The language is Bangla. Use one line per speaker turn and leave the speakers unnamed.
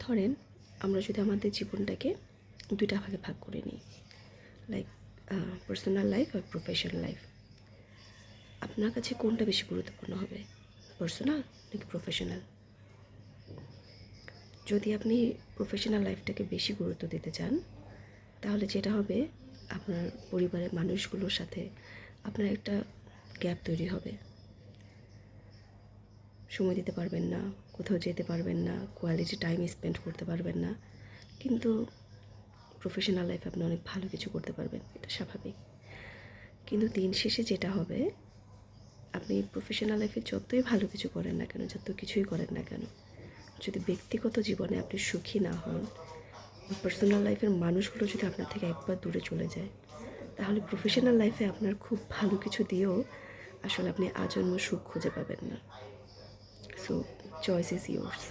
ধরেন আমরা যদি আমাদের জীবনটাকে দুইটা ভাগে ভাগ করে নিই, লাইক পার্সোনাল লাইফ আর প্রফেশনাল লাইফ। আপনার কাছে কোনটা বেশি গুরুত্বপূর্ণ হবে, পার্সোনাল নাকি প্রফেশনাল? যদি আপনি প্রফেশনাল লাইফটাকে বেশি গুরুত্ব দিতে চান, তাহলে যেটা হবে, আপনার পরিবারের মানুষগুলোর সাথে আপনার একটা গ্যাপ তৈরি হবে। সময় দিতে পারবেন না, কোথাও যেতে পারবেন না, কোয়ালিটি টাইম স্পেন্ড করতে পারবেন না। কিন্তু প্রফেশনাল লাইফে আপনি অনেক ভালো কিছু করতে পারবেন, এটা স্বাভাবিক। কিন্তু দিন শেষে যেটা হবে, আপনি প্রফেশনাল লাইফে যতই ভালো কিছু করেন না কেন, যত কিছুই করেন না কেন, যদি ব্যক্তিগত জীবনে আপনি সুখী না হন, পার্সোনাল লাইফের মানুষগুলো যদি আপনার থেকে একবার দূরে চলে যায়, তাহলে প্রফেশনাল লাইফে আপনার খুব ভালো কিছু দিয়েও আসলে আপনি আজন্ম সুখ খুঁজে পাবেন না। So choice is yours.